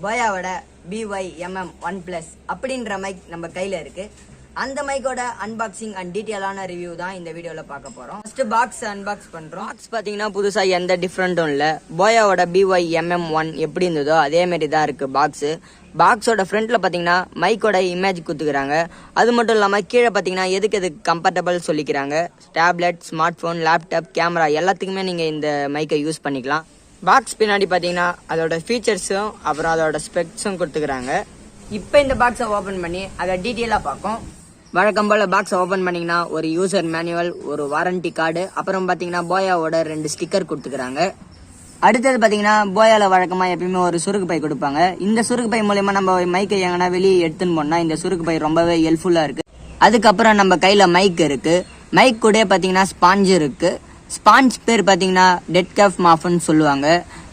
போயாவோட BY-MM1 அப்படின்ற mic நம்ம கையில இருக்கு. அந்த மைக்கோட அன்பாக்சிங் அண்ட் டீட்டெயிலான ரிவ்யூ தான் இந்த வீடியோல பார்க்க போறோம். ஃபர்ஸ்ட் பாக்ஸ் அன்பாக்ஸ் பண்றோம். பாக்ஸ் பாத்தீங்கன்னா புதுசா எந்த டிஃபரெண்ட்டும் இல்ல. போயாவோட BY-MM1 எப்படி இருந்ததோ அதே மாதிரி தான் இருக்கு பாக்ஸ். பாக்ஸோட ஃப்ரண்ட்ல பாத்தீங்கன்னா மைக்கோட இமேஜ் குத்துக்கிறாங்க. அது மட்டும் இல்லாம கீழே பாத்தீங்கன்னா எதுக்கு கம்ஃபர்டபுள் சொல்லிக்கிறாங்க. Tablet, smart phone, laptop, camera எல்லாத்துக்குமே நீங்க இந்த மைக்கை யூஸ் பண்ணிக்கலாம். பாக்ஸ் பின்னாடி பாத்தீங்கன்னா அதோட ஃபீச்சர்ஸும் அப்புறம் அதோட ஸ்பெக்ஸும் கொடுத்துக்கிறாங்க. இப்போ இந்த பாக்ஸை ஓபன் பண்ணி அதை டீட்டெயிலா பார்ப்போம். வழக்கம் போல பாக்ஸ் ஓபன் பண்ணீங்கன்னா ஒரு யூசர் மேனுவல், ஒரு வாரண்டி கார்டு, அப்புறம் பாத்தீங்கன்னா போயாவோட 2 ஸ்டிக்கர் கொடுத்துக்கிறாங்க. அடுத்தது பாத்தீங்கன்னா போயால வழக்கமா எப்பயுமே ஒரு சுருக்கு பை கொடுப்பாங்க. இந்த சுருக்கு பை மூலமா நம்ம மைக்கை எங்கன்னா வெளியே எடுத்துன்னு போனா இந்த சுருக்கு பை ரொம்பவே ஹெல்ப்ஃபுல்லா இருக்கு. அதுக்கப்புறம் நம்ம கையில மைக் இருக்கு. மைக் கூட பாத்தீங்கன்னா ஸ்பாஞ்ச் இருக்கு. ஸ்பாஞ்ச் பேர் பாத்தீங்கன்னா டெட் கேஃப் மாஃப்னு சொல்லுவாங்க.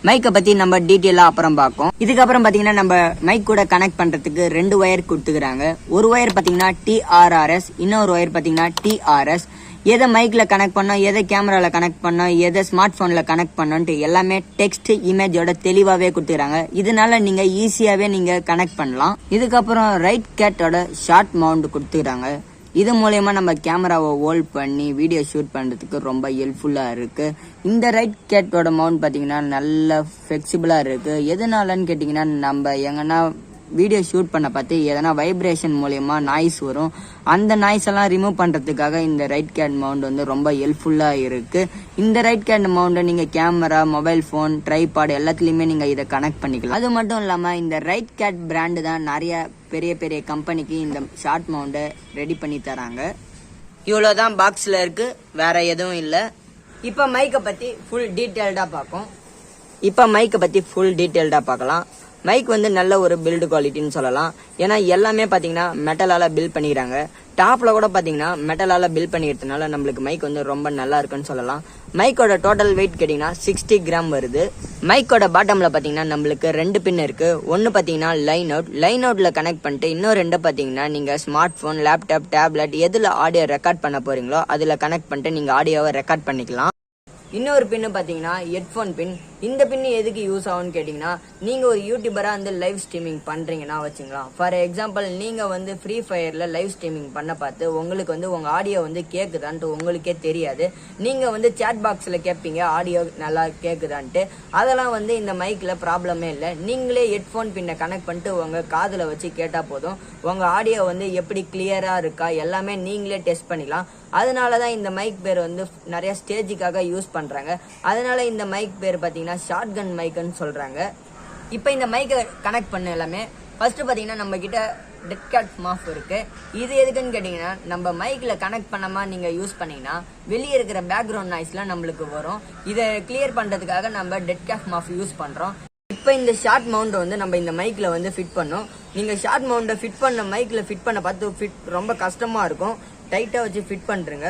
மைக்கை பத்தி நம்ம டீட்டெயிலா அப்புறம் பார்ப்போம். இதுக்கப்புறம் பாத்தீங்கன்னா நம்ம மைக் கூட கனெக்ட் பண்றதுக்கு 2 ஒயர் கொடுத்துக்கிறாங்க. ஒரு ஒயர் பாத்தீங்கன்னா TRRS, இன்னொரு ஒயர் பாத்தீங்கன்னா TRS. எதை மைக்ல கனெக்ட் பண்ணோம், எதை கேமரால கனெக்ட் பண்ணோம், எதை ஸ்மார்ட் போன்ல கனெக்ட் பண்ணோம்ட்டு எல்லாமே டெக்ஸ்ட் இமேஜோட தெளிவாவே கொடுத்துக்கிறாங்க. இதனால நீங்க ஈஸியாவே நீங்க கனெக்ட் பண்ணலாம். இதுக்கப்புறம் ரைட் கேட்டோட ஷார்ட் மவுண்ட் கொடுத்துக்கிறாங்க. இது மூலயமா நம்ம கேமராவை ஹோல்ட் பண்ணி வீடியோ ஷூட் பண்ணுறதுக்கு ரொம்ப ஹெல்ப்ஃபுல்லாக இருக்குது. இந்த ரைட் கேட்டோட மவுண்ட் பார்த்தீங்கன்னா நல்ல ஃப்ளெக்சிபிளாக இருக்குது. எதனாலன்னு கேட்டிங்கன்னா நம்ம எங்கன்னா வீடியோ ஷூட் பண்ண பார்த்து எதனா வைப்ரேஷன் மூலயமா நாய்ஸ் வரும். அந்த நாய்ஸ் எல்லாம் ரிமூவ் பண்ணுறதுக்காக இந்த ரைட் கேட் மவுண்ட் வந்து ரொம்ப ஹெல்ப்ஃபுல்லாக இருக்குது. இந்த ரைட் கேட் மவுண்டை நீங்கள் கேமரா, மொபைல் ஃபோன், ட்ரைபாட் எல்லாத்துலேயுமே நீங்கள் இதை கனெக்ட் பண்ணிக்கலாம். அது மட்டும் இல்லாமல் இந்த ரைட் கேட் பிராண்டு தான் நிறைய பெரிய பெரிய கம்பெனிக்கு இந்த ஷார்ட் மவுண்டை ரெடி பண்ணி தராங்க. இவ்வளோதான் பாக்ஸில் இருக்கு, வேற எதுவும் இல்லை. இப்போ மைக்கை பற்றி ஃபுல் டீட்டெயில்டாக பார்க்கலாம். மைக் வந்து நல்ல ஒரு பில்டு குவாலிட்டின்னு சொல்லலாம். ஏன்னா எல்லாமே பாத்தீங்கன்னா மெட்டலால பில்ட் பண்ணிக்கிறாங்க. டாப்ல கூட பாத்தீங்கன்னா மெட்டலால பில்ட் பண்ணிக்கிறதுனால நம்மளுக்கு மைக் வந்து ரொம்ப நல்லா இருக்குன்னு சொல்லலாம். மைக்கோட டோட்டல் வெயிட் கேட்டீங்கன்னா 60 கிராம் வருது. மைக்கோட பாட்டம்ல பாத்தீங்கன்னா நம்மளுக்கு 2 பின் இருக்கு. ஒன்னு பாத்தீங்கன்னா லைன் அவுட்ல கனெக்ட் பண்ணிட்டு, இன்னும் 2 பாத்தீங்கன்னா நீங்க ஸ்மார்ட் போன், லேப்டாப், டேப்லெட் எதுல ஆடியோ ரெக்கார்ட் பண்ண போறீங்களோ அதுல கனெக்ட் பண்ணிட்டு நீங்க ஆடியோவை ரெக்கார்ட் பண்ணிக்கலாம். இன்னொரு பின்னு பாத்தீங்கன்னா ஹெட்ஃபோன் பின். இந்த பின்னு எதுக்கு யூஸ் ஆகும்னு கேட்டீங்கன்னா, நீங்க ஒரு யூடியூபரா வந்து லைவ் ஸ்ட்ரீமிங் பண்றீங்கன்னா வச்சுக்கலாம். ஃபார் எக்ஸாம்பிள் நீங்க வந்து ஃப்ரீ ஃபயர்ல லைவ் ஸ்ட்ரீமிங் பண்ண பார்த்து உங்களுக்கு வந்து உங்க ஆடியோ வந்து கேக்குதான்ட்டு உங்களுக்கே தெரியாது. நீங்க வந்து சேட் பாக்ஸ்ல கேட்பீங்க ஆடியோ நல்லா கேக்குதான்ட்டு. அதெல்லாம் வந்து இந்த மைக்ல ப்ராப்ளமே இல்லை. நீங்களே ஹெட்ஃபோன் பின்னை கனெக்ட் பண்ணிட்டு உங்க காதுல வச்சு கேட்டா போதும். உங்க ஆடியோ வந்து எப்படி கிளியரா இருக்கா எல்லாமே நீங்களே டெஸ்ட் பண்ணிக்கலாம். அதனாலதான் இந்த மைக் பேர் வந்து நிறைய ஸ்டேஜுக்காக யூஸ் பண்றாங்க. அதனால இந்த மைக் பேர் பாத்தீங்கன்னா ஷார்ட் கன் மைக்னு சொல்றாங்க. இப்ப இந்த மைக்கை கனெக்ட் பண்ண எல்லாமே ஃபர்ஸ்ட் பாத்தீங்கன்னா நம்ம கிட்ட டெட் கேட் மாஃப் இருக்கு. இது எதுக்குன்னு கேட்டீங்கன்னா, நம்ம மைக்ல கனெக்ட் பண்ணாம நீங்க யூஸ் பண்ணீங்கன்னா வெளியே இருக்கிற பேக்ரவுண்ட் நாய்ஸ்லாம் நம்மளுக்கு வரும். இதை கிளியர் பண்றதுக்காக நம்ம டெட் கேட் மாஃப் யூஸ் பண்றோம். இப்போ இந்த ஷார்ட் மவுண்ட் வந்து நம்ம இந்த மைக்ல வந்து ஃபிட் பண்ணோம். நீங்க ஷார்ட் மவுண்டை ஃபிட் பண்ண மைக்ல ஃபிட் பண்ண பார்த்து ரொம்ப கஷ்டமா இருக்கும். டைட்டா வச்சு ஃபிட் பண்றீங்க.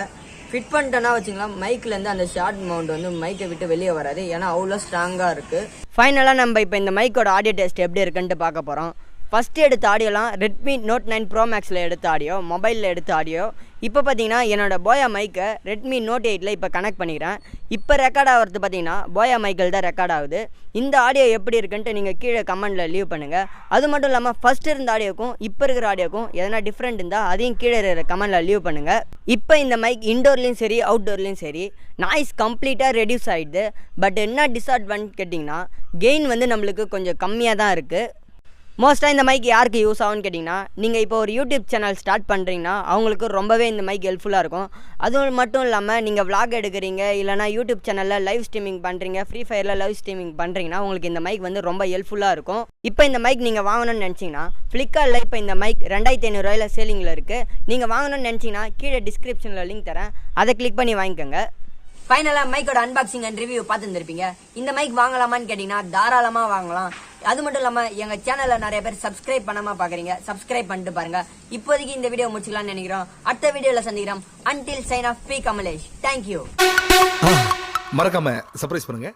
ஃபிட் பண்ணிட்டேன்னா வச்சுக்கலாம், மைக்ல இருந்து அந்த ஷார்ட் மவுண்ட் வந்து மைக்கை விட்டு வெளியே வராது. ஏன்னா அவ்வளோ ஸ்ட்ராங்கா இருக்கு. ஃபைனலா நம்ம இப்போ இந்த மைக்கோட ஆடியோ டெஸ்ட் எப்படி இருக்குன்ட்டு பார்க்க போறோம். ஃபர்ஸ்ட் எடுத்த ஆடியோலாம் ரெட்மி நோட் 9 ப்ரோ மேக்ஸில் எடுத்த ஆடியோ, மொபைலில் எடுத்த ஆடியோ. இப்போ பார்த்தீங்கன்னா என்னோட போயா மைக்கை ரெட்மி நோட் 8ல் இப்போ கனெக்ட் பண்ணிக்கிறேன். இப்போ ரெக்கார்ட் ஆகிறது பார்த்தீங்கன்னா போயா மைக்கில் தான் ரெக்கார்ட் ஆகுது. இந்த ஆடியோ எப்படி இருக்குன்ட்டு நீங்கள் கீழே கமெண்ட்டில் லீவ் பண்ணுங்கள். அது மட்டும் இல்லாமல் ஃபர்ஸ்ட் இருந்த ஆடியோக்கும் இப்போ இருக்கிற ஆடியோக்கும் எதனா டிஃப்ரெண்ட் இருந்தால் அதையும் கீழே இருக்கிற கமெண்ட்டில் லீவ் பண்ணுங்கள். இப்போ இந்த மைக் இன்டோர்லேயும் சரி அவுட்டோர்லேயும் சரி நாய்ஸ் கம்ப்ளீட்டாக ரெடியூஸ் ஆகிடுது. பட் என்ன டிஸ்அட்வான்டேஜ் கேட்டிங்கன்னா, கெயின் வந்து நம்மளுக்கு கொஞ்சம் கம்மியாக தான் இருக்குது. மோஸ்ட்டாக இந்த மைக் யாருக்கு யூஸ் ஆகும்னு கேட்டிங்கன்னா, நீங்கள் இப்போ ஒரு யூடியூப் சேனல் ஸ்டார்ட் பண்ணுறீங்கன்னா அவங்களுக்கு ரொம்பவே இந்த மைக் ஹெல்ப்ஃபுல்லாக இருக்கும். அதுவும் மட்டும் இல்லாமல் நீங்கள் விளாக் எடுக்கிறீங்க, இல்லைனா யூடியூப் சேனலில் லைவ் ஸ்ட்ரீமிங் பண்ணுறீங்க, ஃப்ரீ ஃபயரில் லைவ் ஸ்ட்ரீமிங் பண்ணுறீங்கன்னா உங்களுக்கு இந்த மைக் வந்து ரொம்ப ஹெல்ப்ஃபுல்லாக இருக்கும். இப்போ இந்த மைக் நீங்கள் வாங்கணும்னு நினச்சிங்கன்னா ஃப்ளிப்கார்ட்டில் இப்போ இந்த மைக் 2500 ரூபாயில் சேலிங்கில் இருக்குது. நீங்கள் வாங்கணும்னு நினச்சிங்கன்னா கீழே டிஸ்கிரிப்ஷனில் லிங்க் தரேன், அதை கிளிக் பண்ணி வாங்கிக்கோங்க. ஃபைனலா மைக்கோட அன்பாக்சிங் அண்ட் ரிவ்யூ பார்த்துருப்பீங்க. இந்த மைக் வாங்கலாமான்னு கேட்டீங்கன்னா தாராளமா வாங்கலாம். அது மட்டும் இல்லாம எங்க சேனல்ல நிறைய பேர் சப்ஸ்கிரைப் பண்ணாம பாக்குறீங்க, சப்ஸ்கிரைப் பண்ணிட்டு பாருங்க. இப்போதைக்கு இந்த வீடியோ முடிச்சுக்கலாம்னு நினைக்கிறோம். அடுத்த வீடியோல சந்திக்கிறோம். Until sign off P Kamalesh. Thank you. மறக்காம சர்ப்ரைஸ் பண்ணுங்க.